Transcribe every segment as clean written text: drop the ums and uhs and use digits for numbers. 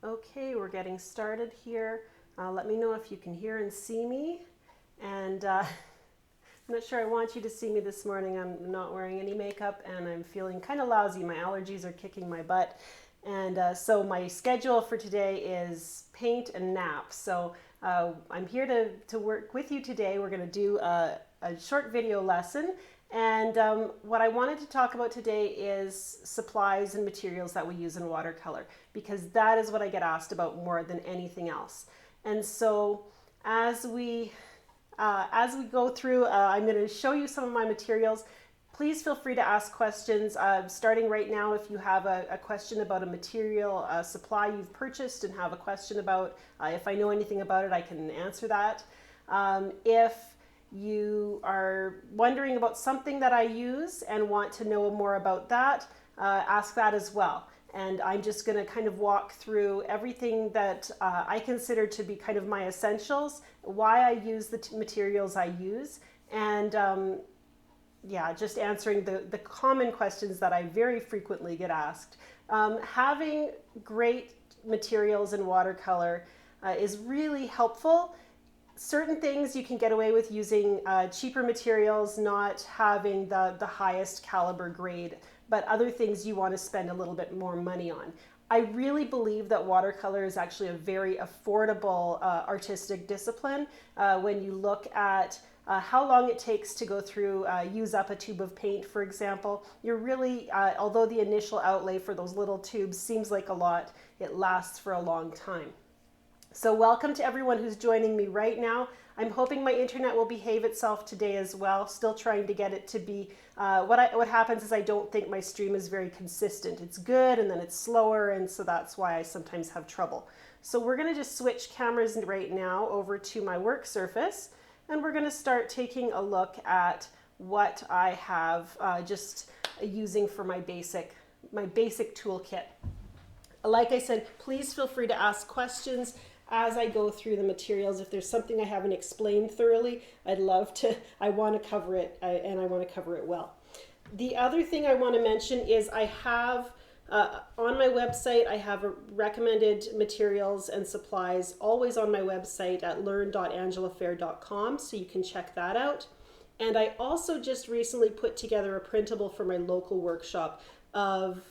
Okay, we're getting started here. Let me know if you can hear and see me. And I'm not sure I want you to see me this morning. I'm not wearing any makeup and I'm feeling kind of lousy. My allergies are kicking my butt. And so my schedule for today is paint and nap. So I'm here to work with you today. We're going to do a short video lesson. And what I wanted to talk about today is supplies and materials that we use in watercolor, because that is what I get asked about more than anything else. And so as we go through, I'm going to show you some of my materials. Please feel free to ask questions. Starting right now, if you have a question about a material supply you've purchased and have a question about, if I know anything about it, I can answer that. If you are wondering about something that I use and want to know more about that, ask that as well. And I'm just going to kind of walk through everything that I consider to be kind of my essentials, why I use the materials I use, and yeah, just answering the common questions that I very frequently get asked. Having great materials in watercolor is really helpful. Certain things you can get away with using cheaper materials, not having the highest caliber grade, but other things you want to spend a little bit more money on. I really believe that watercolor is actually a very affordable artistic discipline. When you look at how long it takes to go through, use up a tube of paint, for example, you're really, although the initial outlay for those little tubes seems like a lot, it lasts for a long time. So welcome to everyone who's joining me right now. I'm hoping my internet will behave itself today as well. Still trying to get it to be, what happens is I don't think my stream is very consistent. It's good and then it's slower, and so that's why I sometimes have trouble. So we're gonna just switch cameras right now over to my work surface, and we're gonna start taking a look at what I have just using for my basic toolkit. Like I said, please feel free to ask questions as I go through the materials. If there's something I haven't explained thoroughly, I want to cover it, and I want to cover it well. The other thing I want to mention is I have, on my website, I have recommended materials and supplies always on my website at learn.angelafehr.com, so you can check that out. And I also just recently put together a printable for my local workshop of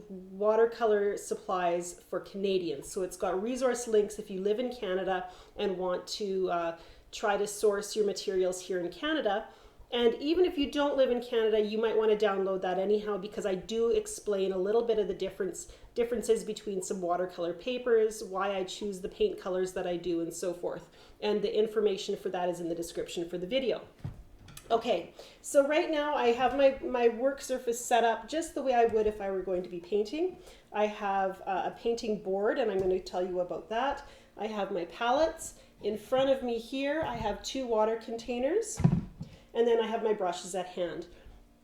watercolor supplies for Canadians. So it's got resource links if you live in Canada and want to try to source your materials here in Canada. And even if you don't live in Canada, you might want to download that anyhow, because I do explain a little bit of the differences between some watercolor papers, why I choose the paint colors that I do, and so forth. And the information for that is in the description for the video. Okay, so right now I have my work surface set up just the way I would if I were going to be painting. I have a painting board, and I'm going to tell you about that. I have my palettes. In front of me here, I have 2 water containers, and then I have my brushes at hand.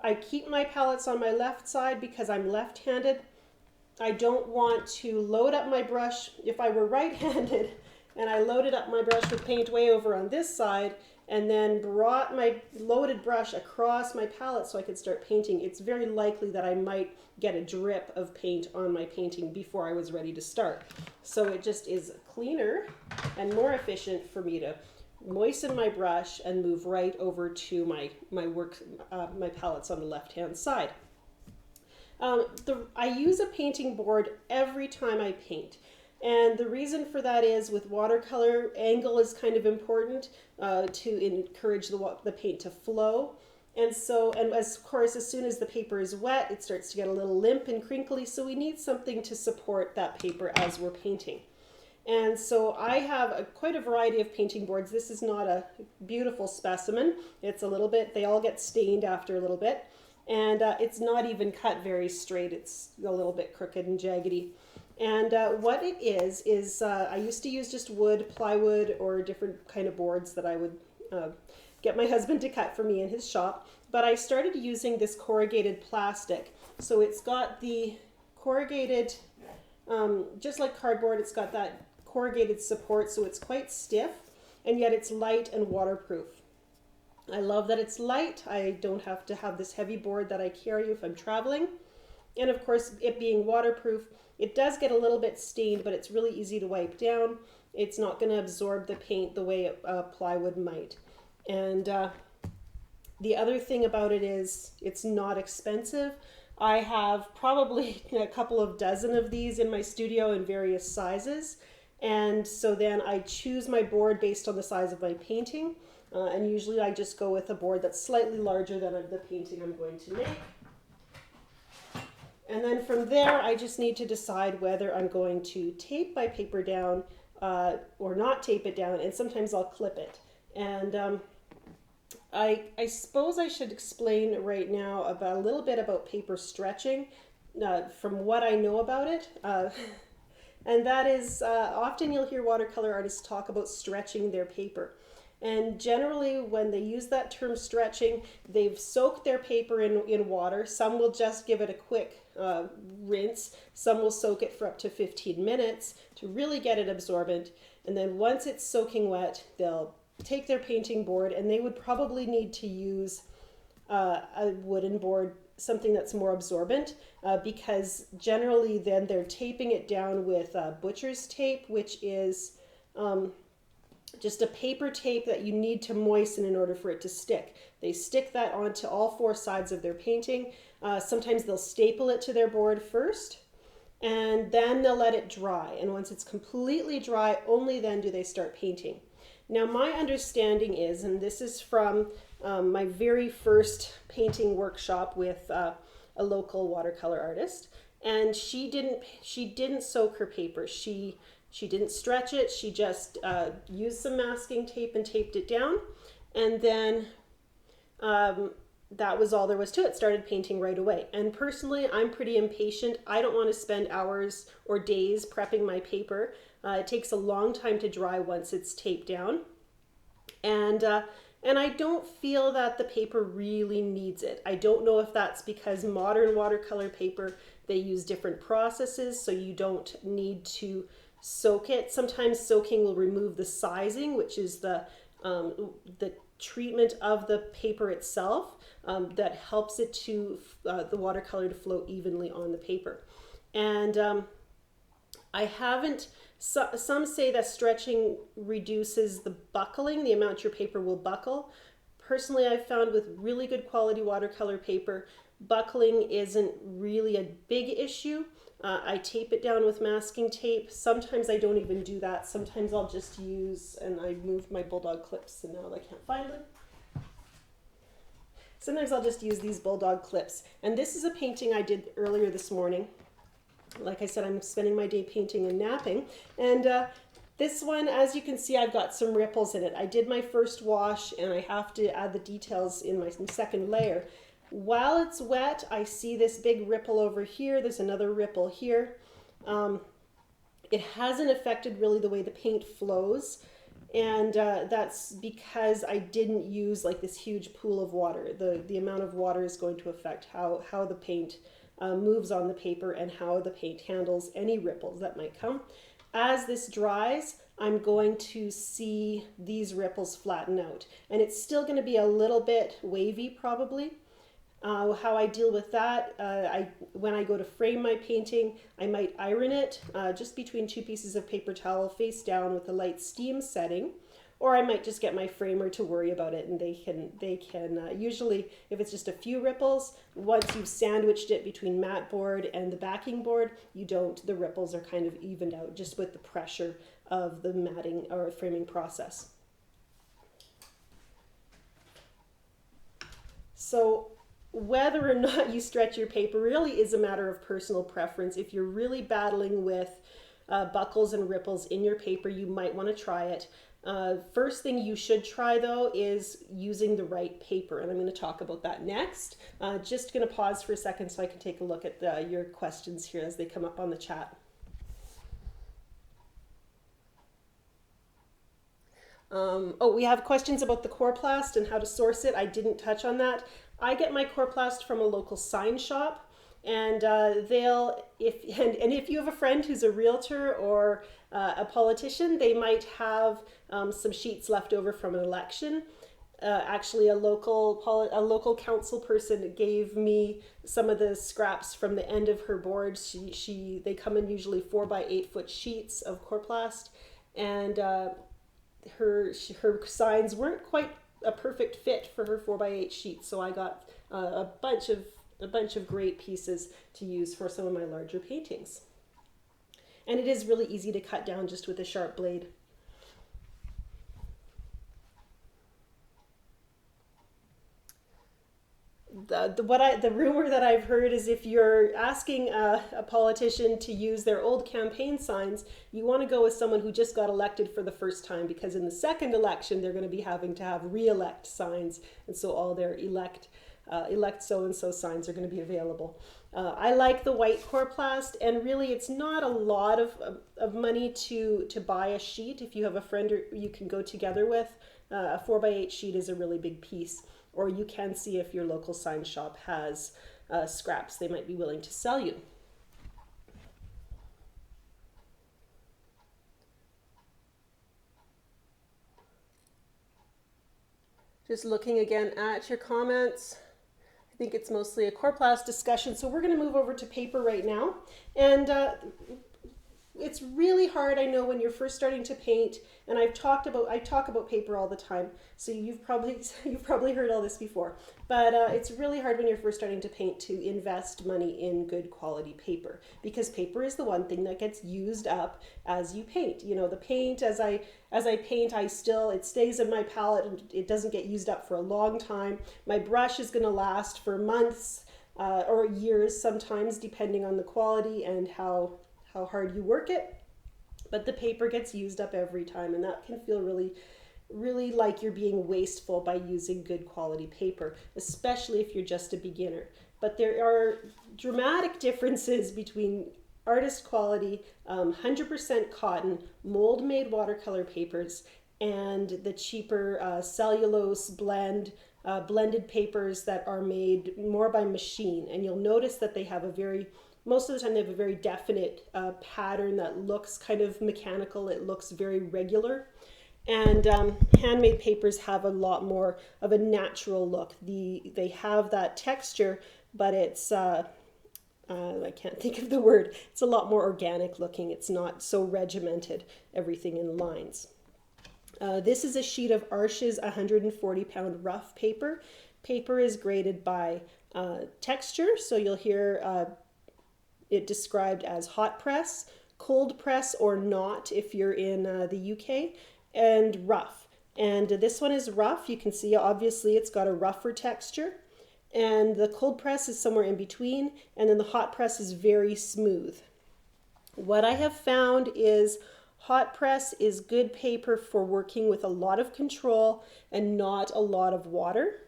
I keep my palettes on my left side because I'm left-handed. I don't want to load up my brush. If I were right-handed and I loaded up my brush with paint way over on this side, and then brought my loaded brush across my palette so I could start painting, it's very likely that I might get a drip of paint on my painting before I was ready to start. So it just is cleaner and more efficient for me to moisten my brush and move right over to my palettes on the left-hand side. I use a painting board every time I paint. And the reason for that is, with watercolor, angle is kind of important to encourage the paint to flow. And of course, as soon as the paper is wet, it starts to get a little limp and crinkly, so we need something to support that paper as we're painting. And so I have quite a variety of painting boards. This is not a beautiful specimen. It's a little bit, they all get stained after a little bit. And it's not even cut very straight. It's a little bit crooked and jaggedy. And what it is I used to use just wood, plywood, or different kind of boards that I would get my husband to cut for me in his shop. But I started using this corrugated plastic. So it's got the corrugated, just like cardboard, it's got that corrugated support, so it's quite stiff, and yet it's light and waterproof. I love that it's light. I don't have to have this heavy board that I carry if I'm traveling. And of course, it being waterproof, it does get a little bit stained, but it's really easy to wipe down. It's not going to absorb the paint the way plywood might. And the other thing about it is it's not expensive. I have probably a couple of dozen of these in my studio in various sizes. And so then I choose my board based on the size of my painting. And usually I just go with a board that's slightly larger than the painting I'm going to make. And then from there, I just need to decide whether I'm going to tape my paper down or not tape it down. And sometimes I'll clip it. And I suppose I should explain right now about a little bit about paper stretching from what I know about it. And that is, often you'll hear watercolor artists talk about stretching their paper. And generally, when they use that term stretching, they've soaked their paper in water. Some will just give it a quick rinse. Some will soak it for up to 15 minutes to really get it absorbent. And then once it's soaking wet, they'll take their painting board, and they would probably need to use a wooden board, something that's more absorbent, because generally then they're taping it down with butcher's tape, which is just a paper tape that you need to moisten in order for it to stick. They stick that onto all four sides of their painting. Sometimes they'll staple it to their board first, and then they'll let it dry. And once it's completely dry, only then do they start painting. Now, my understanding is, and this is from my very first painting workshop with a local watercolor artist, and she didn't soak her paper. She didn't stretch it. She just used some masking tape and taped it down, and then that was all there was to it. Started painting right away. And personally, I'm pretty impatient. I don't want to spend hours or days prepping my paper. It takes a long time to dry once it's taped down. And I don't feel that the paper really needs it. I don't know if that's because modern watercolor paper, they use different processes, so you don't need to soak it. Sometimes soaking will remove the sizing, which is the treatment of the paper itself that helps it to the watercolor to flow evenly on the paper. And I haven't, some say that stretching reduces the buckling, the amount your paper will buckle. Personally, I've found with really good quality watercolor paper, buckling isn't really a big issue. I tape it down with masking tape. Sometimes I don't even do that. Sometimes I'll just use, and I moved my bulldog clips and now I can't find them. Sometimes I'll just use these bulldog clips. And this is a painting I did earlier this morning. Like I said, I'm spending my day painting and napping. And this one, as you can see, I've got some ripples in it. I did my first wash and I have to add the details in my second layer. While it's wet, I see this big ripple over here. There's another ripple here. It hasn't affected really the way the paint flows. And that's because I didn't use like this huge pool of water. The amount of water is going to affect how the paint moves on the paper and how the paint handles any ripples that might come. As this dries, I'm going to see these ripples flatten out. And it's still going to be a little bit wavy probably. How I deal with that, when I go to frame my painting, I might iron it just between two pieces of paper towel face down with a light steam setting, or I might just get my framer to worry about it, and they can usually, if it's just a few ripples, once you've sandwiched it between mat board and the backing board, the ripples are kind of evened out just with the pressure of the matting or framing process. So whether or not you stretch your paper really is a matter of personal preference. If you're really battling with buckles and ripples in your paper, you might want to try it. First thing you should try though is using the right paper, and I'm going to talk about that next. Just going to pause for a second so I can take a look at your questions here as they come up on the chat. We have questions about the Kor-Plast and how to source it. I didn't touch on that. I get my Kor-Plast from a local sign shop, and if you have a friend who's a realtor or a politician, they might have some sheets left over from an election. Actually, a local council person gave me some of the scraps from the end of her board. They come in usually 4 by 8 foot sheets of Kor-Plast, and her signs weren't quite a perfect fit for her 4 by 8 sheet. So I got a bunch of great pieces to use for some of my larger paintings. And it is really easy to cut down just with a sharp blade. The rumor that I've heard is if you're asking a politician to use their old campaign signs, you want to go with someone who just got elected for the first time, because in the second election they're going to be having to have re-elect signs, and so all their elect so-and-so signs are going to be available. I like the white Kor-Plast, and really it's not a lot of money to buy a sheet. If you have a friend you can go together with, a 4 by 8 sheet is a really big piece. Or you can see if your local sign shop has scraps they might be willing to sell you. Just looking again at your comments. I think it's mostly a Kor-Plast discussion, so we're going to move over to paper right now. And it's really hard, I know, when you're first starting to paint, and I talk about paper all the time, so you've probably heard all this before. But it's really hard when you're first starting to paint to invest money in good quality paper, because paper is the one thing that gets used up as you paint. You know, the paint as I paint, it stays in my palette and it doesn't get used up for a long time. My brush is going to last for months or years sometimes, depending on the quality and how hard you work it, but the paper gets used up every time, and that can feel really like you're being wasteful by using good quality paper, especially if you're just a beginner. But there are dramatic differences between artist quality, 100% cotton, mold-made watercolor papers, and the cheaper cellulose blended papers that are made more by machine. And you'll notice that they have most of the time they have a very definite pattern that looks kind of mechanical. It looks very regular. And handmade papers have a lot more of a natural look. They have that texture, but it's, I can't think of the word. It's a lot more organic looking. It's not so regimented, everything in lines. This is a sheet of Arches 140-pound rough paper. Paper is graded by texture, so you'll hear it described as hot press, cold press, or not if you're in the UK, and rough. And this one is rough. You can see obviously it's got a rougher texture, and the cold press is somewhere in between, and then the hot press is very smooth. What I have found is hot press is good paper for working with a lot of control and not a lot of water.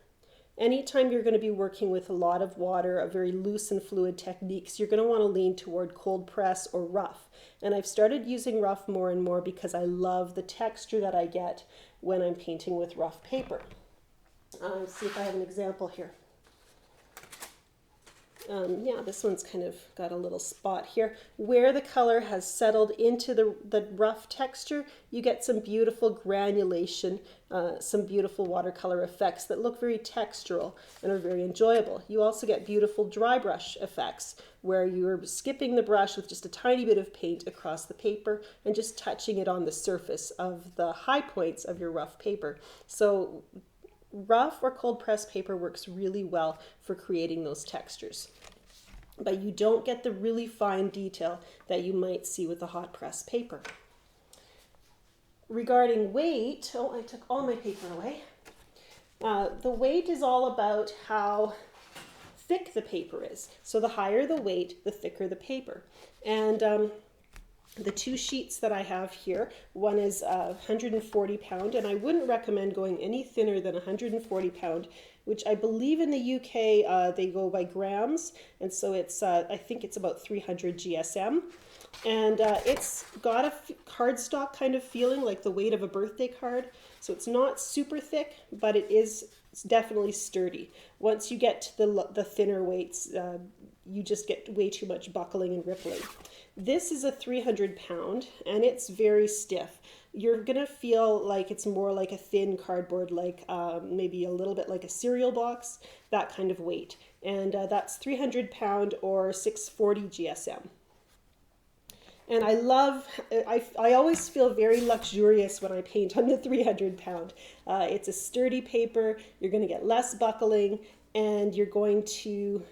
Anytime you're going to be working with a lot of water, a very loose and fluid techniques, you're going to want to lean toward cold press or rough. And I've started using rough more and more because I love the texture that I get when I'm painting with rough paper. Let's see if I have an example here. Yeah, this one's kind of got a little spot here. Where the color has settled into the rough texture, you get some beautiful granulation, some beautiful watercolor effects that look very textural and are very enjoyable. You also get beautiful dry brush effects where you're skipping the brush with just a tiny bit of paint across the paper and just touching it on the surface of the high points of your rough paper. So rough or cold press paper works really well for creating those textures, but you don't get the really fine detail that you might see with the hot press paper. Regarding weight, oh, I took all my paper away. The weight is all about how thick the paper is. So the higher the weight, the thicker the paper. And the two sheets that I have here, one is 140 pound, and I wouldn't recommend going any thinner than 140 pound, which I believe in the UK they go by grams, and so it's I think it's about 300 GSM, and it's got a cardstock kind of feeling, like the weight of a birthday card. So it's not super thick, but it's definitely sturdy. Once you get to the thinner weights, you just get way too much buckling and rippling. This is a 300 pound and it's very stiff. You're gonna feel like it's more like a thin cardboard, like maybe a little bit like a cereal box, that kind of weight. And that's 300 pound or 640 GSM. And I love, I always feel very luxurious when I paint on the 300 pound. It's a sturdy paper, you're going to get less buckling, and you're going to,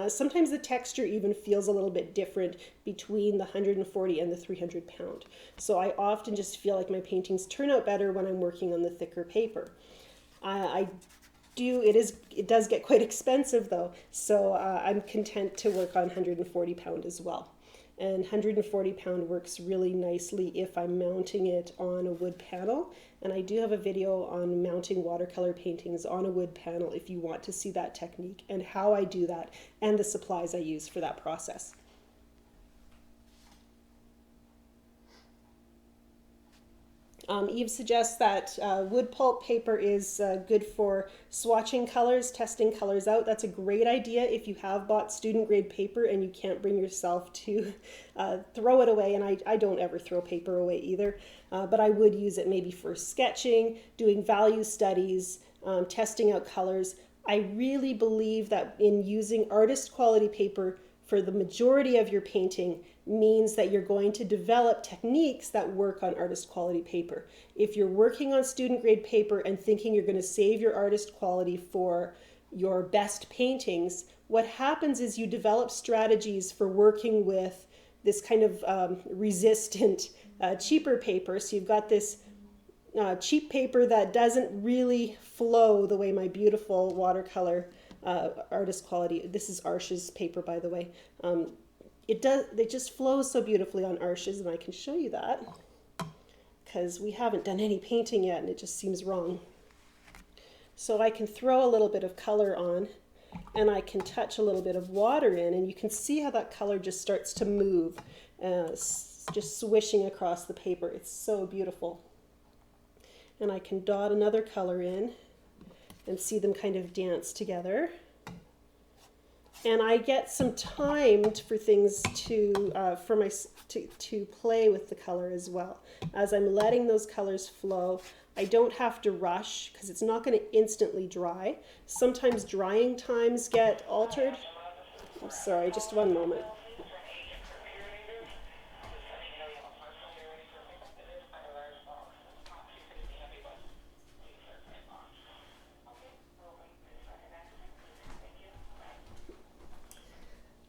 sometimes the texture even feels a little bit different between the 140 and the 300 pound. So I often just feel like my paintings turn out better when I'm working on the thicker paper. It does get quite expensive though, so I'm content to work on 140 pound as well. And 140 pound works really nicely if I'm mounting it on a wood panel. And I do have a video on mounting watercolor paintings on a wood panel if you want to see that technique and how I do that and the supplies I use for that process. Eve suggests that wood pulp paper is good for swatching colors, testing colors out. That's a great idea if you have bought student grade paper and you can't bring yourself to throw it away. And I don't ever throw paper away either, but I would use it maybe for sketching, doing value studies, testing out colors. I really believe that in using artist quality paper for the majority of your painting means that you're going to develop techniques that work on artist quality paper. If you're working on student grade paper and thinking you're going to save your artist quality for your best paintings, what happens is you develop strategies for working with this kind of resistant, cheaper paper. So you've got this cheap paper that doesn't really flow the way my beautiful watercolor artist quality, this is Arches paper by the way, it just flows so beautifully on Arches, and I can show you that because we haven't done any painting yet and it just seems wrong. So I can throw a little bit of color on and I can touch a little bit of water in, and you can see how that color just starts to move, just swishing across the paper. It's so beautiful. And I can dot another color in and see them kind of dance together. And I get some time for things to play with the color as well. As I'm letting those colors flow, I don't have to rush because it's not going to instantly dry. Sometimes drying times get altered. I'm sorry, just one moment.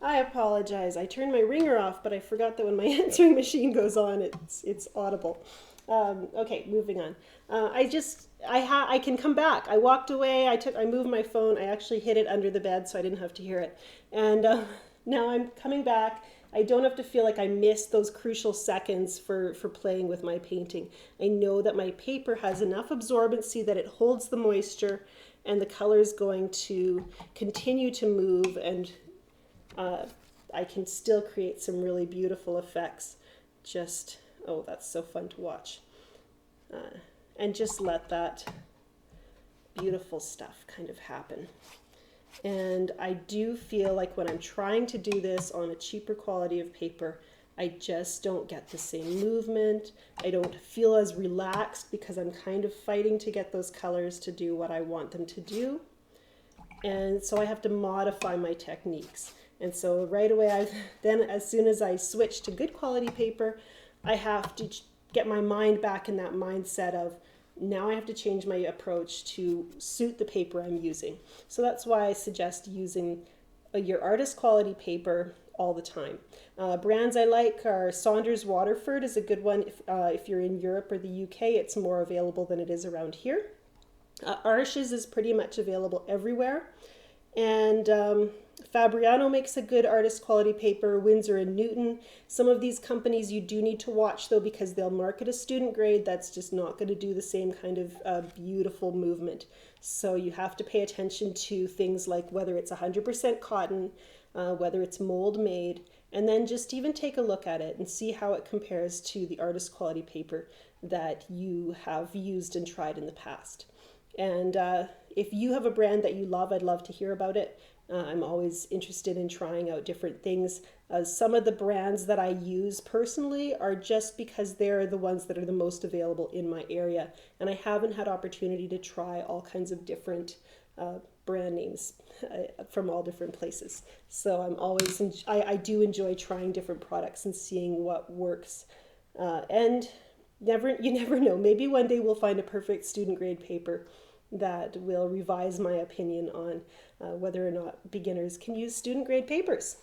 I apologize. I turned my ringer off, but I forgot that when my answering machine goes on, it's audible. Okay, moving on. I can come back. I walked away. I moved my phone. I actually hid it under the bed so I didn't have to hear it. And now I'm coming back. I don't have to feel like I missed those crucial seconds for playing with my painting. I know that my paper has enough absorbency that it holds the moisture, and the color is going to continue to move, and I can still create some really beautiful effects. Oh, that's so fun to watch. And just let that beautiful stuff kind of happen. And I do feel like when I'm trying to do this on a cheaper quality of paper, I just don't get the same movement. I don't feel as relaxed because I'm kind of fighting to get those colors to do what I want them to do. And so I have to modify my techniques. And so right away, then as soon as I switch to good quality paper, I have to get my mind back in that mindset of now I have to change my approach to suit the paper I'm using. So that's why I suggest using your artist quality paper all the time. Brands I like are Saunders Waterford is a good one. If you're in Europe or the UK, it's more available than it is around here. Arches is pretty much available everywhere. And Fabriano makes a good artist quality paper, Winsor and Newton. Some of these companies you do need to watch though, because they'll market a student grade that's just not going to do the same kind of beautiful movement. So you have to pay attention to things like whether it's 100% cotton, whether it's mold made, and then just even take a look at it and see how it compares to the artist quality paper that you have used and tried in the past. And if you have a brand that you love, I'd love to hear about it. I'm always interested in trying out different things. Some of the brands that I use personally are just because they're the ones that are the most available in my area. And I haven't had opportunity to try all kinds of different brand names from all different places. So I'm always, I do enjoy trying different products and seeing what works. And you never know. Maybe one day we'll find a perfect student grade paper that will revise my opinion on whether or not beginners can use student grade papers.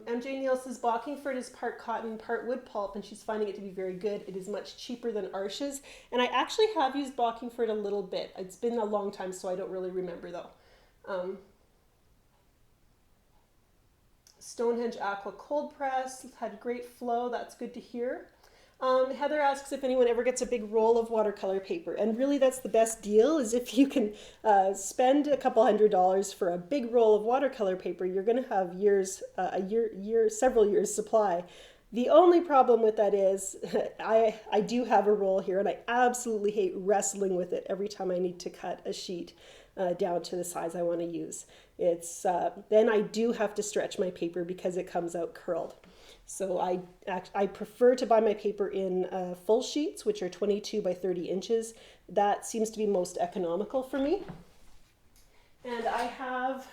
MJ Neal says Bockingford is part cotton, part wood pulp, and she's finding it to be very good. It is much cheaper than Arches. And I actually have used Bockingford a little bit. It's been a long time, so I don't really remember though. Stonehenge Aqua Cold Press had great flow. That's good to hear. Heather asks if anyone ever gets a big roll of watercolor paper, and really that's the best deal. Is if you can spend a couple $100 for a big roll of watercolor paper, you're going to have several years supply. The only problem with that is I do have a roll here, and I absolutely hate wrestling with it every time I need to cut a sheet down to the size I want to use. It's then I do have to stretch my paper because it comes out curled. So I prefer to buy my paper in full sheets, which are 22 by 30 inches. That seems to be most economical for me. And I have,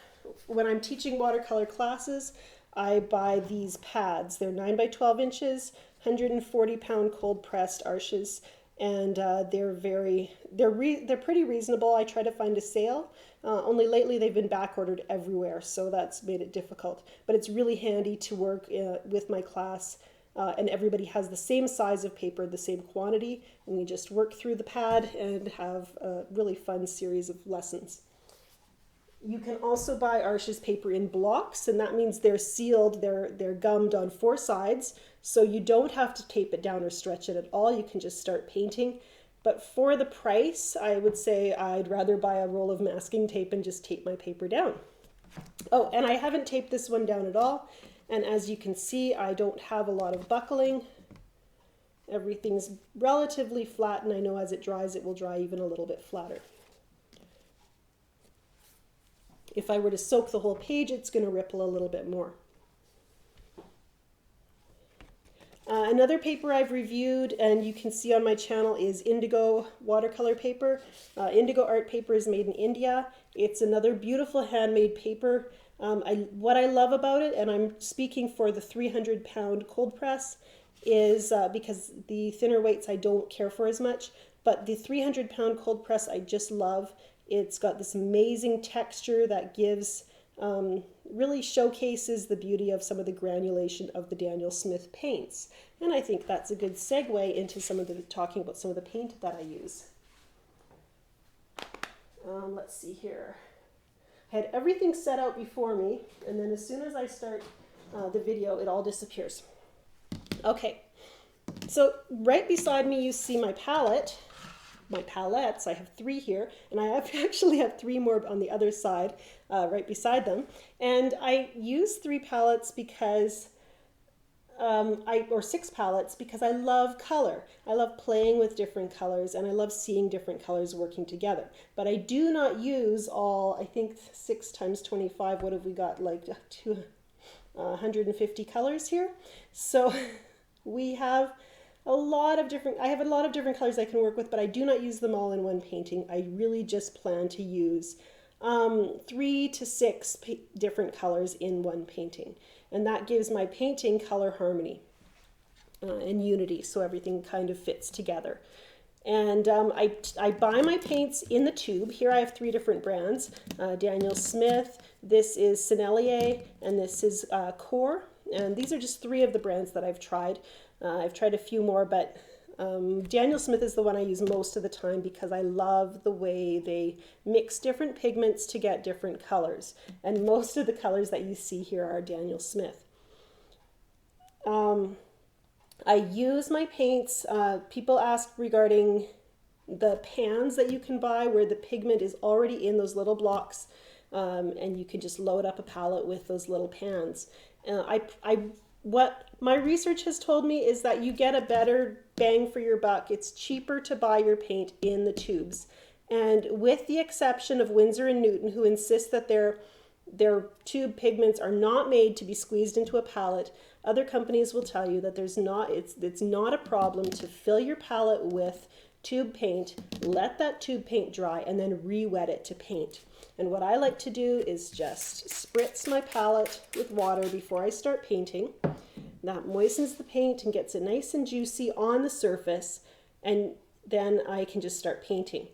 when I'm teaching watercolor classes, I buy these pads. They're 9 by 12 inches, 140-pound cold pressed Arches, and they're pretty reasonable. I try to find a sale. Only lately they've been back ordered everywhere, so that's made it difficult. But it's really handy to work with my class, and everybody has the same size of paper, the same quantity, and we just work through the pad and have a really fun series of lessons. You can also buy Arches paper in blocks, and that means they're sealed, they're gummed on 4 sides, so you don't have to tape it down or stretch it at all. You can just start painting. But for the price, I would say I'd rather buy a roll of masking tape and just tape my paper down. Oh, and I haven't taped this one down at all. And as you can see, I don't have a lot of buckling. Everything's relatively flat, and I know as it dries, it will dry even a little bit flatter. If I were to soak the whole page, it's going to ripple a little bit more. Another paper I've reviewed, and you can see on my channel, is indigo watercolor paper. Indigo art paper is made in India. It's another beautiful handmade paper. What I love about it, and I'm speaking for the 300-pound cold press, is because the thinner weights I don't care for as much, but the 300-pound cold press I just love. It's got this amazing texture that gives, really showcases the beauty of some of the granulation of the Daniel Smith paints. And I think that's a good segue into talking about some of the paint that I use. Let's see here. I had everything set out before me, and then as soon as I start the video, it all disappears. Okay, so right beside me you see my palette. My palettes, I have 3 here, and I actually have 3 more on the other side right beside them. And I use 3 palettes because, or 6 palettes because I love color. I love playing with different colors, and I love seeing different colors working together. But I do not use all, I think 6 times 25, what have we got, like 150 colors here? So we have I have a lot of different colors I can work with, but I do not use them all in one painting. I really just plan to use 3 to 6 different colors in one painting. And that gives my painting color harmony and unity, so everything kind of fits together. And I buy my paints in the tube. Here I have 3 different brands. Daniel Smith, this is Sennelier, and this is Kor. And these are just 3 of the brands that I've tried. I've tried a few more, but Daniel Smith is the one I use most of the time because I love the way they mix different pigments to get different colors. And most of the colors that you see here are Daniel Smith. I use my paints. People ask regarding the pans that you can buy where the pigment is already in those little blocks, and you can just load up a palette with those little pans. What my research has told me is that you get a better bang for your buck. It's cheaper to buy your paint in the tubes. And with the exception of Winsor & Newton, who insist that their tube pigments are not made to be squeezed into a palette, other companies will tell you that it's not a problem to fill your palette with tube paint, let that tube paint dry, and then re-wet it to paint. And what I like to do is just spritz my palette with water before I start painting. That moistens the paint and gets it nice and juicy on the surface, and then I can just start painting.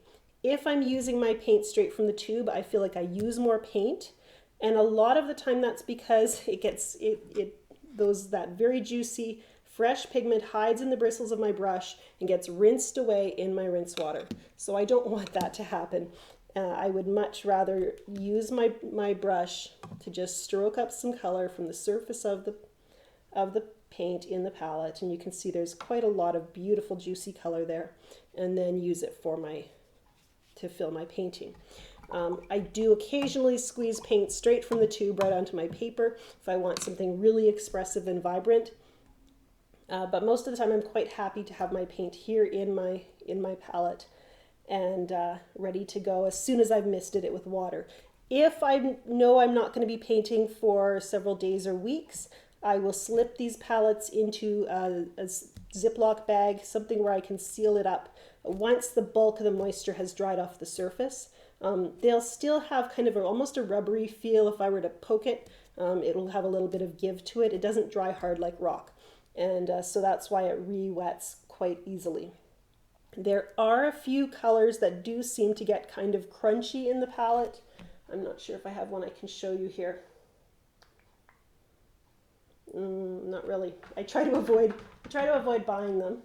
If I'm using my paint straight from the tube, I feel like I use more paint, and a lot of the time that's because that very juicy fresh pigment hides in the bristles of my brush and gets rinsed away in my rinse water. So I don't want that to happen. I would much rather use my brush to just stroke up some color from the surface of the paint in the palette, and you can see there's quite a lot of beautiful juicy color there, and then use it to fill my painting. I do occasionally squeeze paint straight from the tube right onto my paper if I want something really expressive and vibrant. But most of the time I'm quite happy to have my paint here in my palette and ready to go as soon as I've misted it with water. If I know I'm not going to be painting for several days or weeks, I will slip these palettes into a Ziploc bag, something where I can seal it up once the bulk of the moisture has dried off the surface. They'll still have kind of almost a rubbery feel. If I were to poke it, it'll have a little bit of give to it. It doesn't dry hard like rock. And so that's why it re-wets quite easily. There are a few colors that do seem to get kind of crunchy in the palette. I'm not sure if I have one I can show you here. Not really. I try to avoid buying them.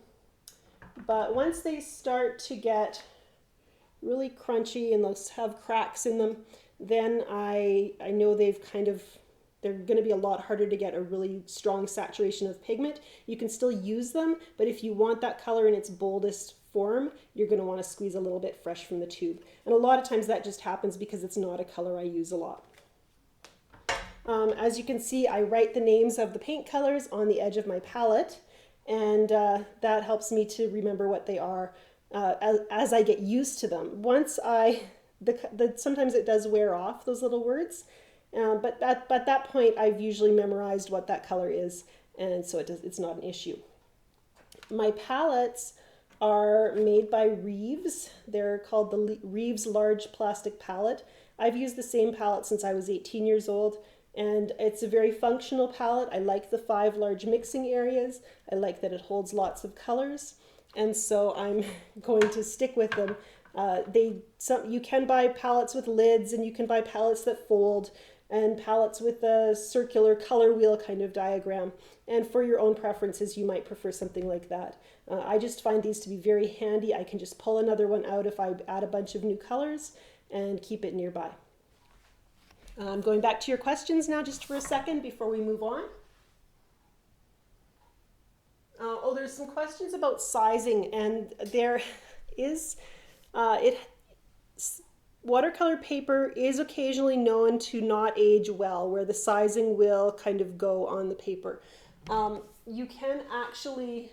But once they start to get really crunchy and they'll have cracks in them, then I know they're going to be a lot harder to get a really strong saturation of pigment. You can still use them, but if you want that color in its boldest form, you're going to want to squeeze a little bit fresh from the tube. And a lot of times that just happens because it's not a color I use a lot. As you can see, I write the names of the paint colors on the edge of my palette, and that helps me to remember what they are as I get used to them. Sometimes it does wear off, those little words, but at that point I've usually memorized what that color is, and so it's not an issue. My palettes are made by Reeves. They're called the Reeves Large Plastic Palette. I've used the same palette since I was 18 years old, and it's a very functional palette. I like the 5 large mixing areas. I like that it holds lots of colors, and so I'm going to stick with them. You can buy palettes with lids, and you can buy palettes that fold, and palettes with a circular color wheel kind of diagram. And for your own preferences, you might prefer something like that. I just find these to be very handy. I can just pull another one out if I add a bunch of new colors and keep it nearby. I'm going back to your questions now just for a second before we move on. There's some questions about sizing, and there is, watercolor paper is occasionally known to not age well, where the sizing will kind of go on the paper. You can actually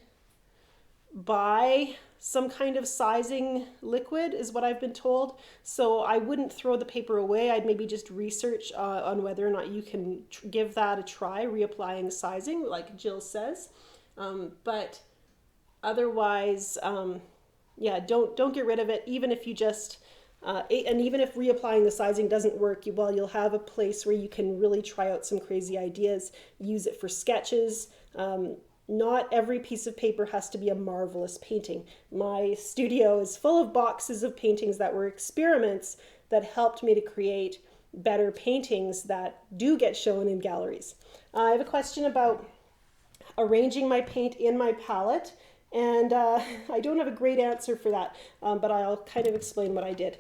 buy some kind of sizing liquid, is what I've been told. So I wouldn't throw the paper away. I'd maybe just research on whether or not you can give that a try, reapplying sizing, like Jill says. But otherwise, yeah, don't get rid of it. Even if you just, and even if reapplying the sizing doesn't work, you'll have a place where you can really try out some crazy ideas. Use it for sketches. Not every piece of paper has to be a marvelous painting. My studio is full of boxes of paintings that were experiments that helped me to create better paintings that do get shown in galleries. I have a question about arranging my paint in my palette, and I don't have a great answer for that, but I'll kind of explain what I did.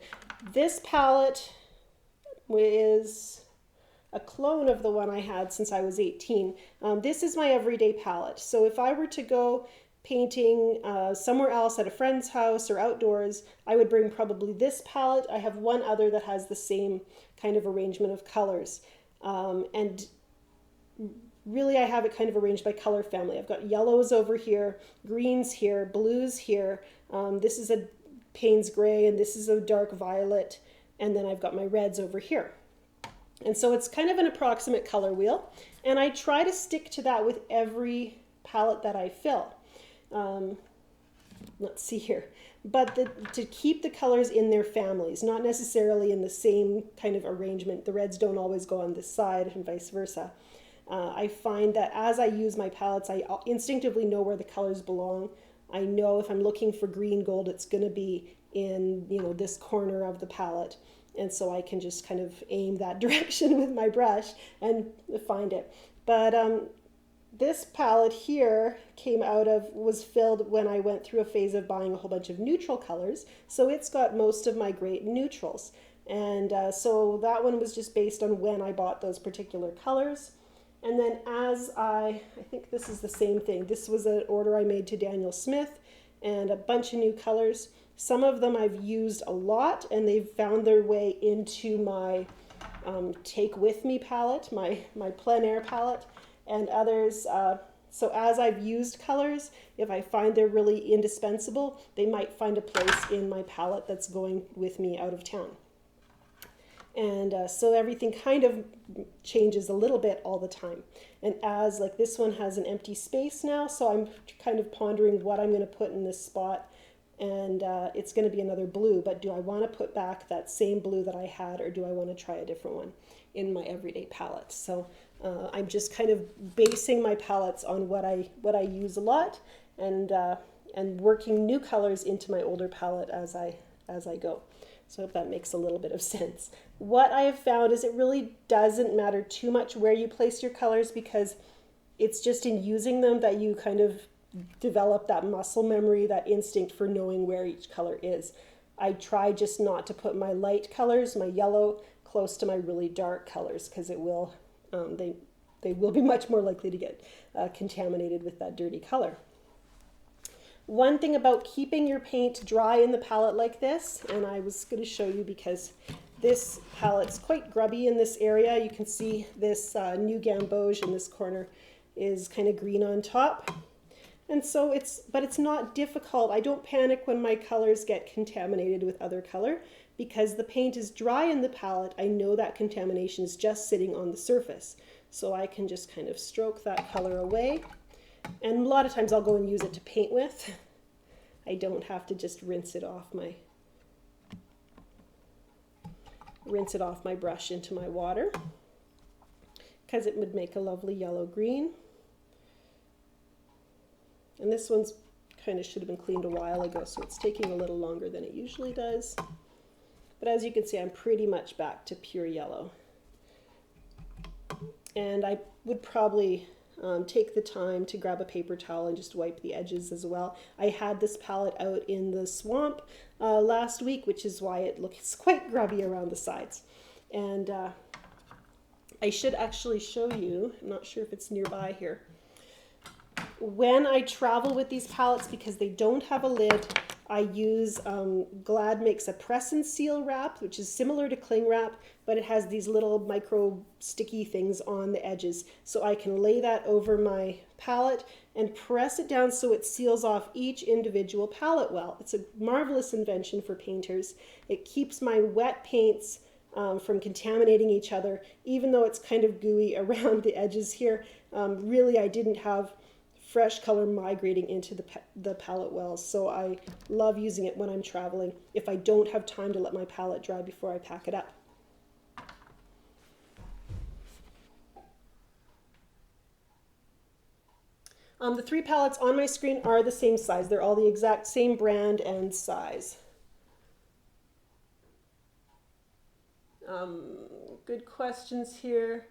This palette is a clone of the one I had since I was 18. This is my everyday palette. So if I were to go painting somewhere else at a friend's house or outdoors, I would bring probably this palette. I have one other that has the same kind of arrangement of colors. And really I have it kind of arranged by color family. I've got yellows over here, greens here, blues here. This is a Payne's gray and this is a dark violet. And then I've got my reds over here. And so it's kind of an approximate color wheel. And I try to stick to that with every palette that I fill. Let's see here. But to keep the colors in their families, not necessarily in the same kind of arrangement. The reds don't always go on this side and vice versa. I find that as I use my palettes, I instinctively know where the colors belong. I know if I'm looking for green gold, it's going to be in, you know, this corner of the palette. And so I can just kind of aim that direction with my brush and find it. But this palette here was filled when I went through a phase of buying a whole bunch of neutral colors. So it's got most of my great neutrals. And so that one was just based on when I bought those particular colors. And then I think this is the same thing. This was an order I made to Daniel Smith and a bunch of new colors. Some of them I've used a lot and they've found their way into my Take With Me palette, my plein air palette, and others. So as I've used colors, if I find they're really indispensable, they might find a place in my palette that's going with me out of town. And so everything kind of changes a little bit all the time. And as like this one has an empty space now, so I'm kind of pondering what I'm going to put in this spot. And it's going to be another blue, but do I want to put back that same blue that I had, or do I want to try a different one in my everyday palette? So I'm just kind of basing my palettes on what I use a lot, and working new colors into my older palette as I go. So I hope that makes a little bit of sense. What I have found is it really doesn't matter too much where you place your colors, because it's just in using them that you kind of develop that muscle memory, that instinct for knowing where each color is. I try just not to put my light colors, my yellow, close to my really dark colors, because it will, they will be much more likely to get contaminated with that dirty color. One thing about keeping your paint dry in the palette like this, and I was going to show you because this palette's quite grubby in this area. You can see this new gamboge in this corner is kind of green on top. And so but it's not difficult. I don't panic when my colors get contaminated with other color, because the paint is dry in the palette. I know that contamination is just sitting on the surface. So I can just kind of stroke that color away. And a lot of times I'll go and use it to paint with. I don't have to just rinse it off my brush into my water, because it would make a lovely yellow green. And this one's kind of should have been cleaned a while ago, so it's taking a little longer than it usually does. But as you can see, I'm pretty much back to pure yellow. And I would probably take the time to grab a paper towel and just wipe the edges as well. I had this palette out in the swamp last week, which is why it looks quite grubby around the sides. And I should actually show you, I'm not sure if it's nearby here. When I travel with these palettes, because they don't have a lid, I use, Glad makes a press and seal wrap, which is similar to cling wrap, but it has these little micro sticky things on the edges. So I can lay that over my palette and press it down so it seals off each individual palette well. It's a marvelous invention for painters. It keeps my wet paints from contaminating each other, even though it's kind of gooey around the edges here. Really, I didn't have fresh color migrating into the palette wells, so I love using it when I'm traveling if I don't have time to let my palette dry before I pack it up. The 3 palettes on my screen are the same size. They're all the exact same brand and size. Good questions here.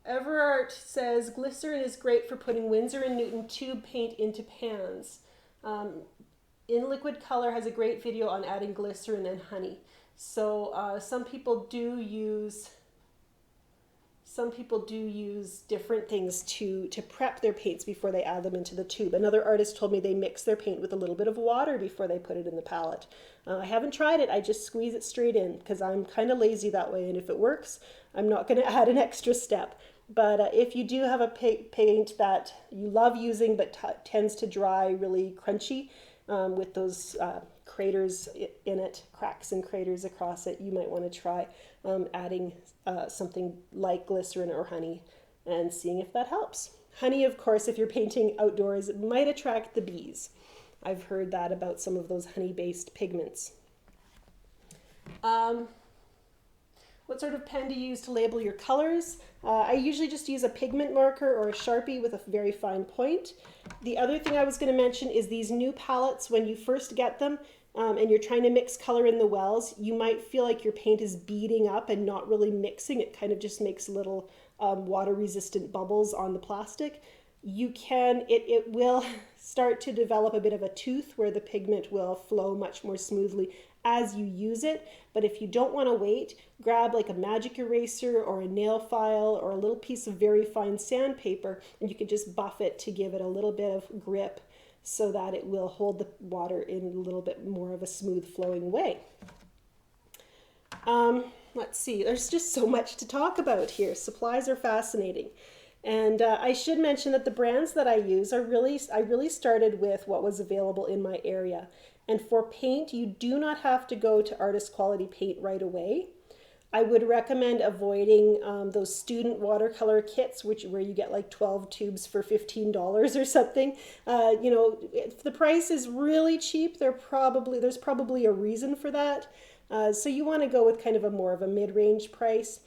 Everart says, glycerin is great for putting Winsor & Newton tube paint into pans. In Liquid Color has a great video on adding glycerin and honey. So some people do use different things to prep their paints before they add them into the tube. Another artist told me they mix their paint with a little bit of water before they put it in the palette. I haven't tried it. I just squeeze it straight in because I'm kind of lazy that way, and if it works, I'm not going to add an extra step. But if you do have a paint that you love using but tends to dry really crunchy with those craters in it, cracks and craters across it, you might want to try adding something like glycerin or honey and seeing if that helps. Honey, of course, if you're painting outdoors, might attract the bees. I've heard that about some of those honey-based pigments. What sort of pen do you use to label your colors? I usually just use a pigment marker or a Sharpie with a very fine point. The other thing I was going to mention is these new palettes, when you first get them and you're trying to mix color in the wells, you might feel like your paint is beading up and not really mixing. It kind of just makes little water-resistant bubbles on the plastic. It will start to develop a bit of a tooth where the pigment will flow much more smoothly as you use it. But if you don't want to wait, grab like a magic eraser or a nail file or a little piece of very fine sandpaper, and you can just buff it to give it a little bit of grip so that it will hold the water in a little bit more of a smooth flowing way. Let's see, there's just so much to talk about here. Supplies are fascinating. And I should mention that the brands that I use I really started with what was available in my area. And for paint, you do not have to go to artist quality paint right away. I would recommend avoiding those student watercolor kits, where you get like 12 tubes for $15 or something. If the price is really cheap, there's probably a reason for that. So you want to go with kind of more of a mid-range price.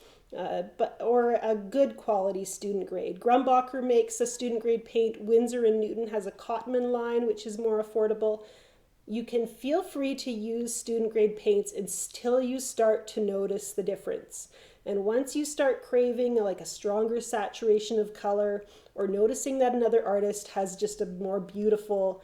Or a good quality student grade. Grumbacher makes a student grade paint. Winsor & Newton has a Cotman line, which is more affordable. You can feel free to use student grade paints until you start to notice the difference. And once you start craving like a stronger saturation of color, or noticing that another artist has just a more beautiful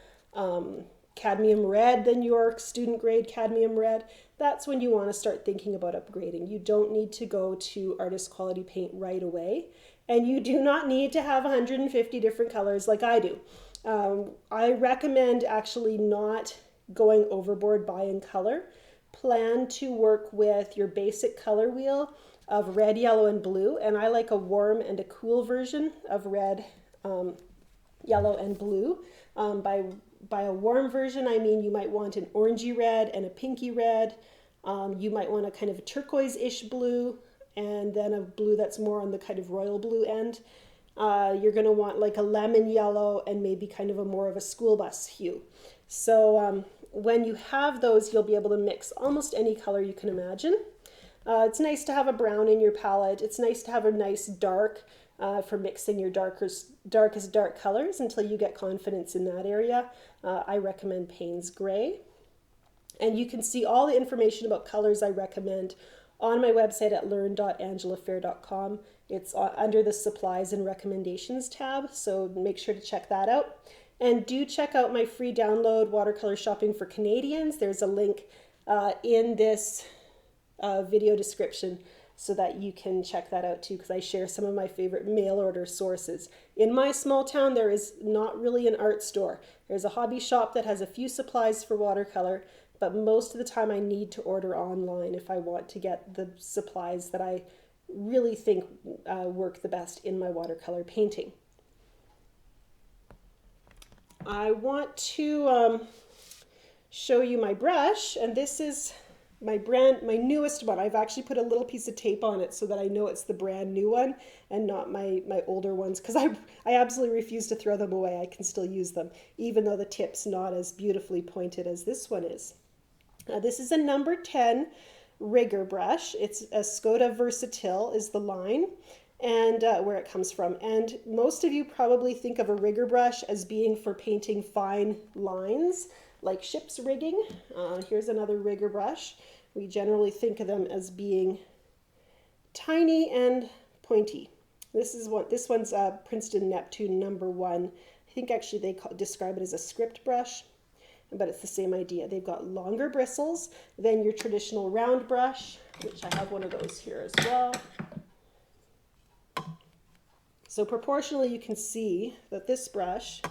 cadmium red than your student grade cadmium red, that's when you want to start thinking about upgrading. You don't need to go to artist quality paint right away, and you do not need to have 150 different colors like I do. I recommend actually not going overboard buying color. Plan to work with your basic color wheel of red, yellow, and blue, and I like a warm and a cool version of red, yellow, and blue. By a warm version, I mean you might want an orangey red and a pinky red. You might want a kind of a turquoise-ish blue, and then a blue that's more on the kind of royal blue end. You're going to want like a lemon yellow and maybe kind of more of a school bus hue. So when you have those, you'll be able to mix almost any color you can imagine. It's nice to have a brown in your palette. It's nice to have a nice dark for mixing your darkest dark colors until you get confidence in that area. I recommend Payne's Gray. And you can see all the information about colors I recommend on my website at learn.angelafehr.com. It's under the Supplies and Recommendations tab, so make sure to check that out. And do check out my free download, Watercolor Shopping for Canadians. There's a link in this video description so that you can check that out too, because I share some of my favorite mail order sources. In my small town, there is not really an art store. There's a hobby shop that has a few supplies for watercolor, but most of the time I need to order online if I want to get the supplies that I really think work the best in my watercolor painting. I want to show you my brush, and this is my newest one. I've actually put a little piece of tape on it so that I know it's the brand new one and not my older ones, because I absolutely refuse to throw them away. I can still use them, even though the tip's not as beautifully pointed as this one is. This is a number 10 rigger brush. It's a Skoda Versatile is the line, and where it comes from. And most of you probably think of a rigger brush as being for painting fine lines, like ship's rigging. Here's another rigger brush. We generally think of them as being tiny and pointy. This one's Princeton Neptune number 1. I think actually they describe it as a script brush, but it's the same idea. They've got longer bristles than your traditional round brush, which I have one of those here as well. So proportionally, you can see that this brush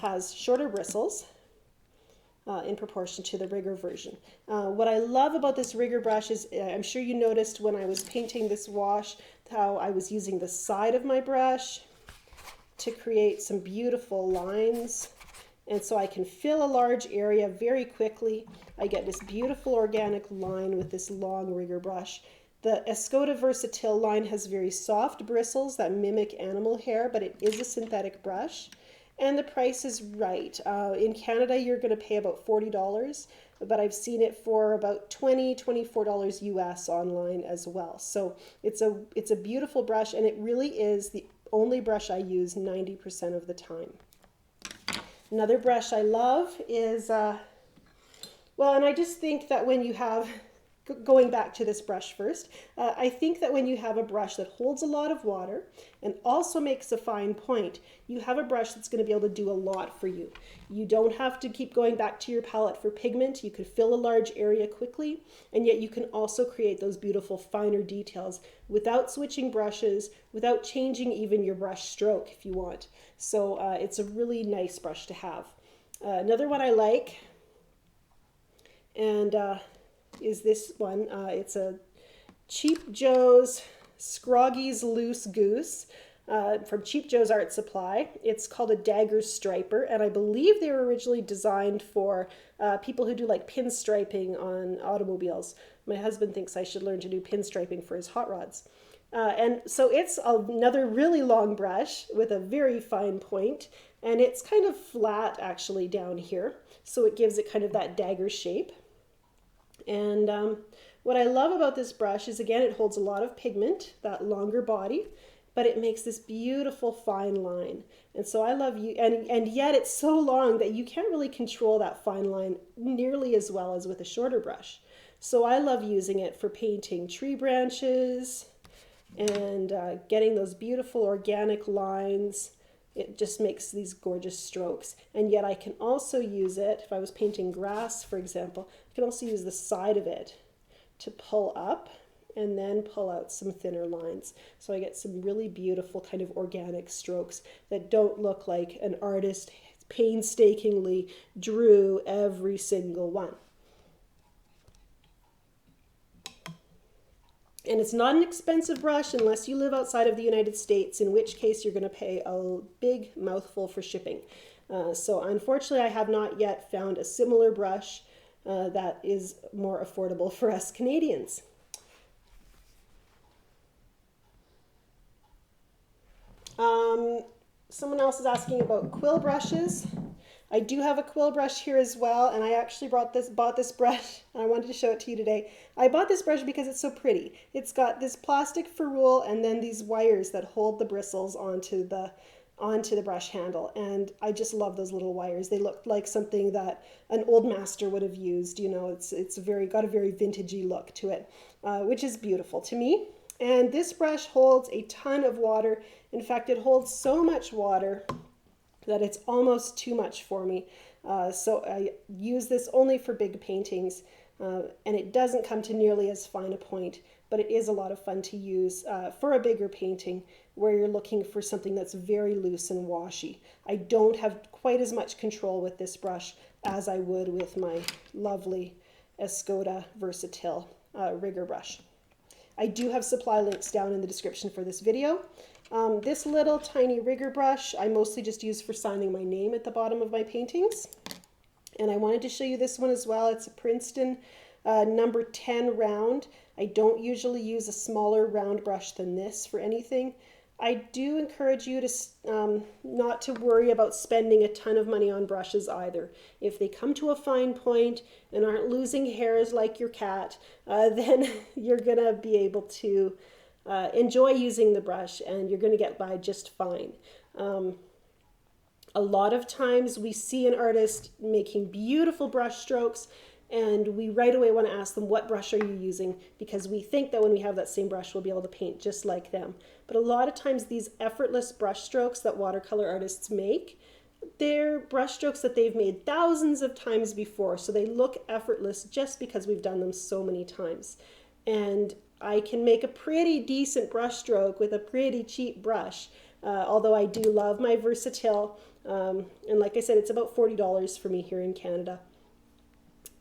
has shorter bristles, in proportion to the rigger version. What I love about this rigger brush is, I'm sure you noticed when I was painting this wash, how I was using the side of my brush to create some beautiful lines. And so I can fill a large area very quickly. I get this beautiful organic line with this long rigger brush. The Escoda Versatile line has very soft bristles that mimic animal hair, but it is a synthetic brush. And the price is right. In Canada, you're going to pay about $40, but I've seen it for about $20, $24 US online as well. So it's a beautiful brush, and it really is the only brush I use 90% of the time. Another brush I love is, well, and I just think that when you have, going back to this brush first, I think that when you have a brush that holds a lot of water and also makes a fine point, you have a brush that's going to be able to do a lot for you. You don't have to keep going back to your palette for pigment. You could fill a large area quickly, and yet you can also create those beautiful finer details without switching brushes, without changing even your brush stroke if you want. So it's a really nice brush to have. Another one I like, and is this one. It's a Cheap Joe's Scroggy's Loose Goose from Cheap Joe's Art Supply. It's called a dagger striper, and I believe they were originally designed for people who do like pinstriping on automobiles. My husband thinks I should learn to do pinstriping for his hot rods. And so it's another really long brush with a very fine point, and it's kind of flat actually down here, so it gives it kind of that dagger shape. And what I love about this brush is, again, it holds a lot of pigment, that longer body, but it makes this beautiful fine line. And so I love you, and yet it's so long that you can't really control that fine line nearly as well as with a shorter brush. So I love using it for painting tree branches and getting those beautiful organic lines. It just makes these gorgeous strokes. And yet I can also use it, if I was painting grass, for example, I can also use the side of it to pull up and then pull out some thinner lines. So I get some really beautiful kind of organic strokes that don't look like an artist painstakingly drew every single one. And it's not an expensive brush unless you live outside of the United States, in which case you're going to pay a big mouthful for shipping. So unfortunately, I have not yet found a similar brush that is more affordable for us Canadians. Someone else is asking about quill brushes. I do have a quill brush here as well, and I actually bought this brush, and I wanted to show it to you today. I bought this brush because it's so pretty. It's got this plastic ferrule and then these wires that hold the bristles onto the brush handle, and I just love those little wires. They look like something that an old master would have used. You know, it's got a very vintagey look to it, which is beautiful to me. And this brush holds a ton of water. In fact, it holds so much water that it's almost too much for me. So I use this only for big paintings, and it doesn't come to nearly as fine a point, but it is a lot of fun to use for a bigger painting where you're looking for something that's very loose and washy. I don't have quite as much control with this brush as I would with my lovely Escoda Versatile rigger brush. I do have supply links down in the description for this video. This little tiny rigger brush I mostly just use for signing my name at the bottom of my paintings. And I wanted to show you this one as well. It's a Princeton number 10 round. I don't usually use a smaller round brush than this for anything. I do encourage you to not to worry about spending a ton of money on brushes either. If they come to a fine point and aren't losing hairs like your cat, then you're gonna be able to enjoy using the brush, and you're going to get by just fine. A lot of times we see an artist making beautiful brush strokes, and we right away want to ask them, what brush are you using? Because we think that when we have that same brush, we'll be able to paint just like them. But a lot of times these effortless brush strokes that watercolor artists make, they're brush strokes that they've made thousands of times before, so they look effortless just because we've done them so many times. And I can make a pretty decent brush stroke with a pretty cheap brush, although I do love my Versatile. And like I said, it's about $40 for me here in Canada.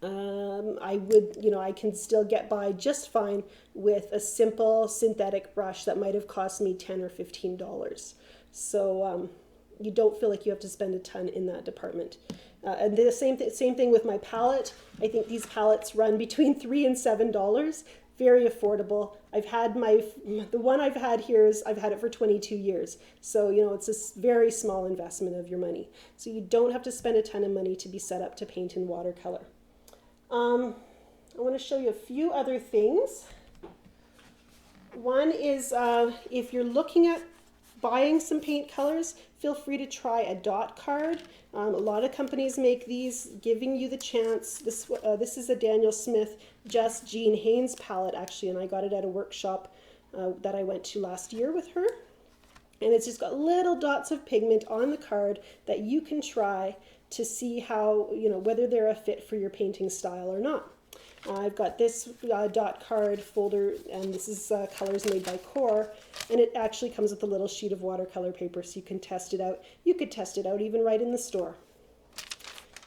I would, I can still get by just fine with a simple synthetic brush that might have cost me $10 or $15. So you don't feel like you have to spend a ton in that department. And the same thing with my palette. I think these palettes run between $3 and $7. Very affordable. I've had the one I've had here is I've had it for 22 years. So, it's a very small investment of your money. So you don't have to spend a ton of money to be set up to paint in watercolor. I want to show you a few other things. One is if you're looking at buying some paint colors, feel free to try a dot card. A lot of companies make these, giving you the chance. This is a Daniel Smith Just Jean Haynes palette, actually, and I got it at a workshop that I went to last year with her. And it's just got little dots of pigment on the card that you can try to see how, whether they're a fit for your painting style or not. I've got this dot card folder, and this is colors made by Kor, and it actually comes with a little sheet of watercolor paper, so you can test it out. You could test it out even right in the store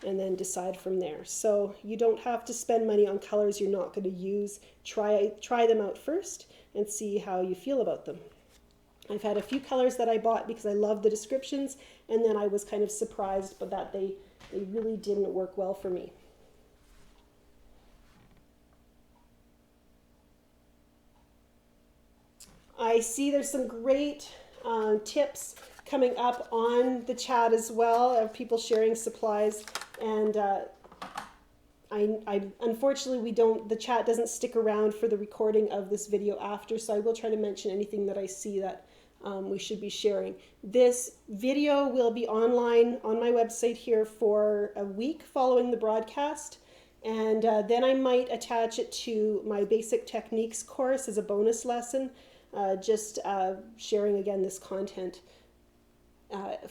and then decide from there. So you don't have to spend money on colors you're not going to use. Try them out first and see how you feel about them. I've had a few colors that I bought because I love the descriptions, and then I was kind of surprised but that they really didn't work well for me. I see there's some great tips coming up on the chat as well of people sharing supplies, and I unfortunately the chat doesn't stick around for the recording of this video after, so I will try to mention anything that I see that we should be sharing. This video will be online on my website here for a week following the broadcast, and then I might attach it to my basic techniques course as a bonus lesson. Just sharing again this content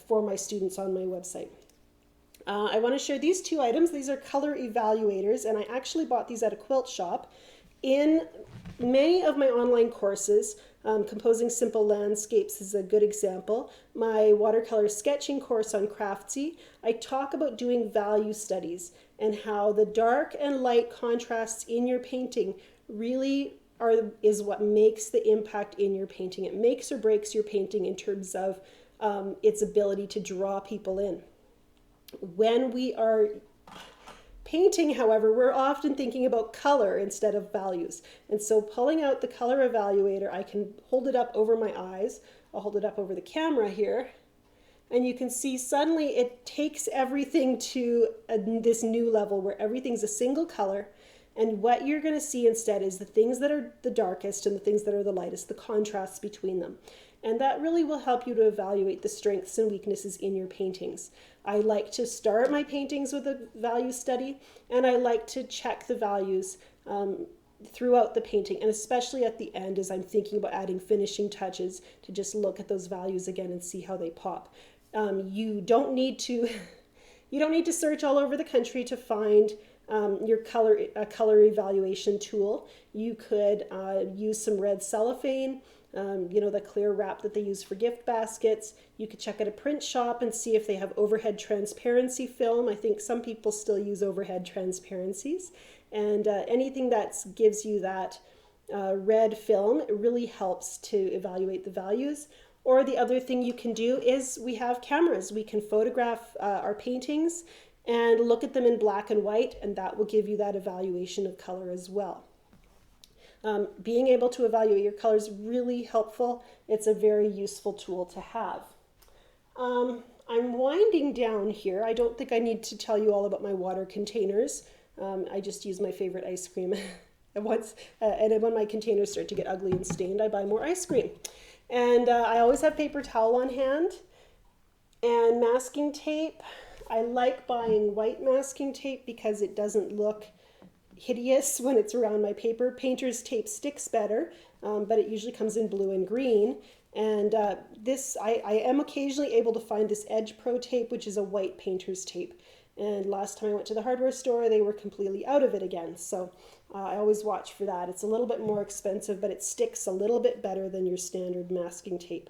for my students on my website. I want to share these two items. These are color evaluators, and I actually bought these at a quilt shop. In many of my online courses, Composing Simple Landscapes is a good example. My watercolor sketching course on Craftsy, I talk about doing value studies and how the dark and light contrasts in your painting really is what makes the impact in your painting. It makes or breaks your painting in terms of its ability to draw people in. When we are painting, however, we're often thinking about color instead of values. And so pulling out the color evaluator, I can hold it up over my eyes. I'll hold it up over the camera here. And you can see suddenly it takes everything to this new level where everything's a single color. And what you're going to see instead is the things that are the darkest and the things that are the lightest, the contrasts between them. And that really will help you to evaluate the strengths and weaknesses in your paintings. I like to start my paintings with a value study, and I like to check the values throughout the painting, and especially at the end as I'm thinking about adding finishing touches, to just look at those values again and see how they pop. You don't need to search all over the country to find your color evaluation tool. You could use some red cellophane, the clear wrap that they use for gift baskets. You could check at a print shop and see if they have overhead transparency film. I think some people still use overhead transparencies. And anything that gives you that red film, it really helps to evaluate the values. Or the other thing you can do is we have cameras. We can photograph our paintings and look at them in black and white, and that will give you that evaluation of color as well. Being able to evaluate your color is really helpful. It's a very useful tool to have. I'm winding down here. I don't think I need to tell you all about my water containers. I just use my favorite ice cream. And when my containers start to get ugly and stained, I buy more ice cream. And I always have paper towel on hand and masking tape. I like buying white masking tape because it doesn't look hideous when it's around my paper. Painter's tape sticks better, but it usually comes in blue and green. And I am occasionally able to find this Edge Pro tape, which is a white painter's tape. And last time I went to the hardware store, they were completely out of it again. So I always watch for that. It's a little bit more expensive, but it sticks a little bit better than your standard masking tape.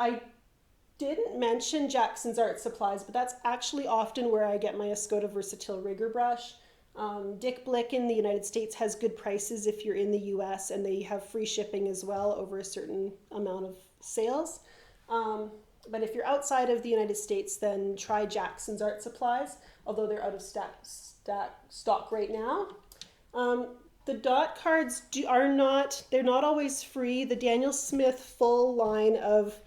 I didn't mention Jackson's Art Supplies, but that's actually often where I get my Escoda Versatile Rigger brush. Dick Blick in the United States has good prices if you're in the US, and they have free shipping as well over a certain amount of sales. But if you're outside of the United States, then try Jackson's Art Supplies, although they're out of stock right now. The dot cards they're not always free. The Daniel Smith full line of,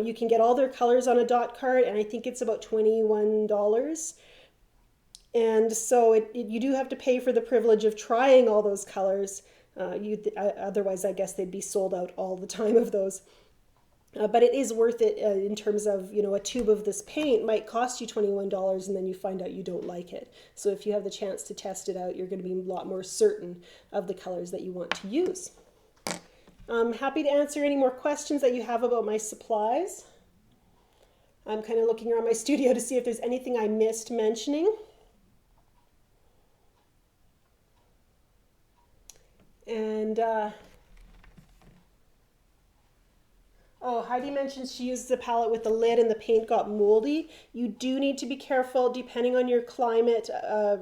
you can get all their colors on a dot card, and I think it's about $21. And so you do have to pay for the privilege of trying all those colors. Otherwise, I guess they'd be sold out all the time of those. But it is worth it in terms of, a tube of this paint might cost you $21 and then you find out you don't like it. So if you have the chance to test it out, you're going to be a lot more certain of the colors that you want to use. I'm happy to answer any more questions that you have about my supplies. I'm kind of looking around my studio to see if there's anything I missed mentioning. And oh, Heidi mentioned she used the palette with the lid and the paint got moldy. You do need to be careful depending on your climate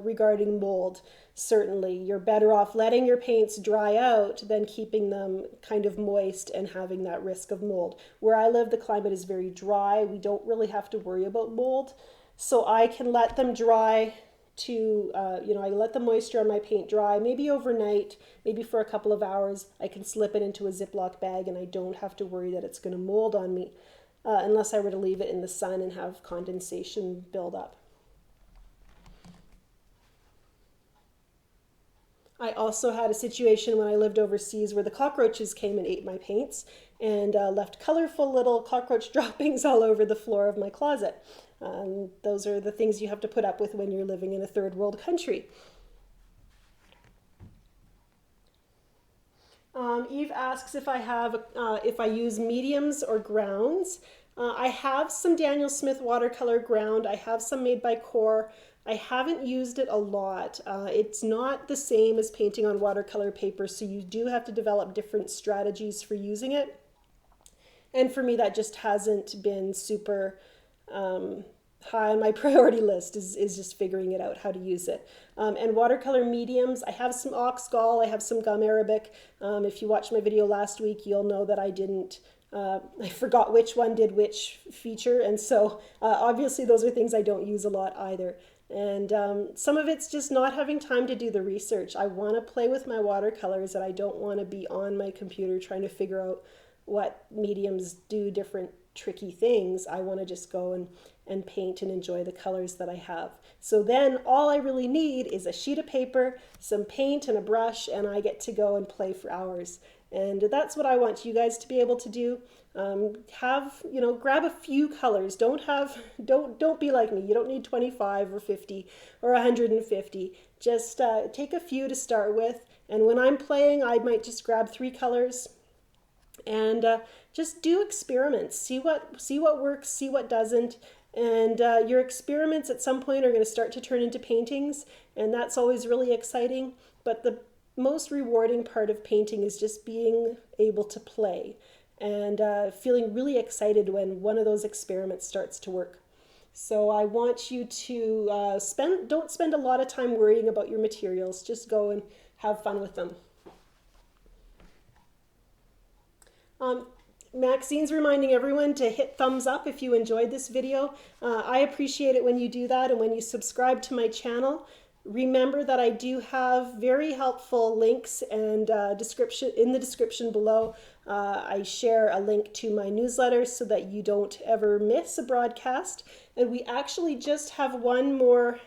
regarding mold. Certainly, you're better off letting your paints dry out than keeping them kind of moist and having that risk of mold. Where I live, the climate is very dry. We don't really have to worry about mold. So I can let them dry to, I let the moisture on my paint dry, maybe overnight, maybe for a couple of hours. I can slip it into a Ziploc bag and I don't have to worry that it's going to mold on me unless I were to leave it in the sun and have condensation build up. I also had a situation when I lived overseas where the cockroaches came and ate my paints and left colorful little cockroach droppings all over the floor of my closet. Those are the things you have to put up with when you're living in a third world country. Eve asks if I use mediums or grounds. I have some Daniel Smith watercolor ground. I have some made by Kor. I haven't used it a lot. It's not the same as painting on watercolor paper, so you do have to develop different strategies for using it. And for me, that just hasn't been super high on my priority list, is just figuring it out, how to use it. And watercolor mediums, I have some Ox Gall, I have some Gum Arabic. If you watched my video last week, you'll know that I forgot which one did which feature, and so obviously those are things I don't use a lot either. And some of it's just not having time to do the research. I want to play with my watercolors, and I don't want to be on my computer trying to figure out what mediums do different tricky things. I want to just go and paint and enjoy the colors that I have. So then all I really need is a sheet of paper, some paint and a brush, and I get to go and play for hours. And that's what I want you guys to be able to do. Grab a few colors. Don't be like me. You don't need 25 or 50 or 150. Just take a few to start with. And when I'm playing, I might just grab 3 colors and just do experiments. See what works, see what doesn't. And your experiments at some point are going to start to turn into paintings, and that's always really exciting. But the most rewarding part of painting is just being able to play and feeling really excited when one of those experiments starts to work. So I want you to don't spend a lot of time worrying about your materials. Just go and have fun with them. Maxine's reminding everyone to hit thumbs up if you enjoyed this video. I appreciate it when you do that and when you subscribe to my channel. Remember that I do have very helpful links and description in the description below. I share a link to my newsletter so that you don't ever miss a broadcast. And we actually just have one more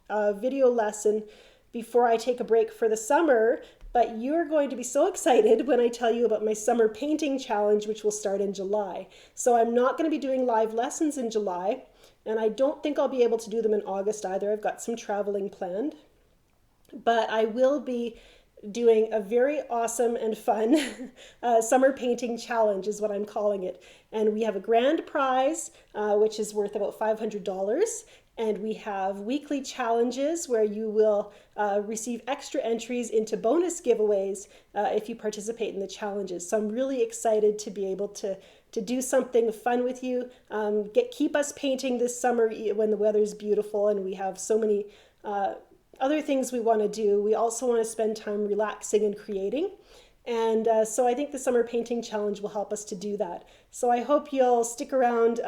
video lesson before I take a break for the summer. But you're going to be so excited when I tell you about my summer painting challenge, which will start in July. So I'm not going to be doing live lessons in July, and I don't think I'll be able to do them in August either. I've got some traveling planned. But I will be doing a very awesome and fun summer painting challenge is what I'm calling it. And we have a grand prize, which is worth about $500. And we have weekly challenges where you will receive extra entries into bonus giveaways if you participate in the challenges. So I'm really excited to be able to to do something fun with you. Keep us painting this summer when the weather's beautiful and we have so many other things we want to do. We also want to spend time relaxing and creating. And so I think the Summer Painting Challenge will help us to do that. So I hope you'll stick around.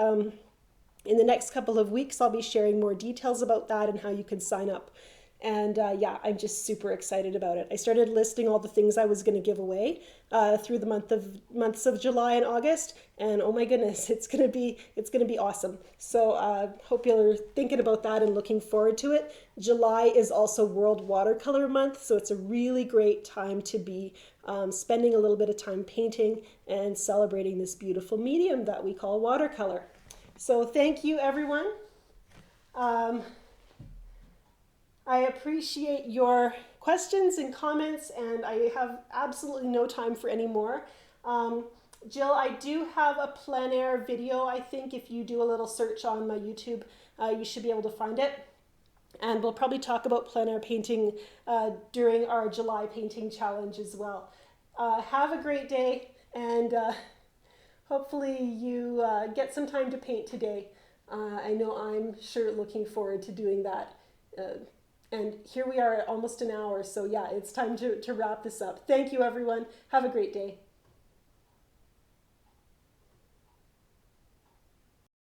In the next couple of weeks, I'll be sharing more details about that and how you can sign up. And yeah, I'm just super excited about it. I started listing all the things I was going to give away through the months of July and August, and oh my goodness, it's going to be awesome. So hope you're thinking about that and looking forward to it. July is also World Watercolor Month, so it's a really great time to be spending a little bit of time painting and celebrating this beautiful medium that we call watercolor. So thank you, everyone. I appreciate your questions and comments, and I have absolutely no time for any more. Jill, I do have a plein air video. I think if you do a little search on my YouTube, you should be able to find it. And we'll probably talk about plein air painting during our July painting challenge as well. Have a great day, and hopefully you get some time to paint today. I know I'm sure looking forward to doing that. And here we are at almost an hour, so yeah, it's time to wrap this up. Thank you, everyone. Have a great day.